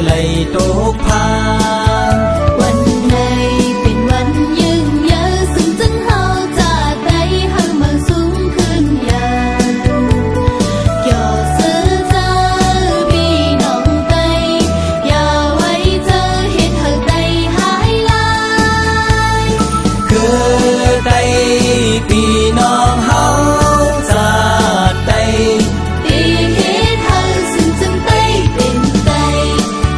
เลยทุกพานวันไหนเป็นวันยืนยาวซึ่งจึงเฮาจะได้หักมันสูงขึ้นอย่างเกี่ยวซื้อเจอพี่น้องไตอย่าไว้เจอเห็นเธอไตหายลายคือไตพี่น้องเฮาจะได้ตีเฮ็ดเธอซึ่งจึงได้เป็นไต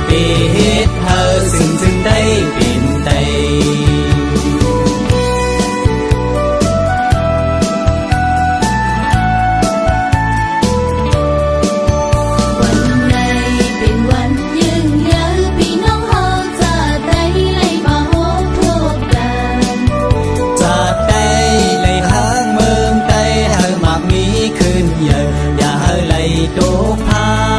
ปีเฮ็ดเธอซึ่งจึงได้เป็นไตวันไหนเป็นวันยืนยาวพี่น้องเฮาจะได้ไล่มาโฮทั่วกันจะได้เลยหางเมืองไตเฮามักมีขึ้นเยอะอย่าเลยทุกพาน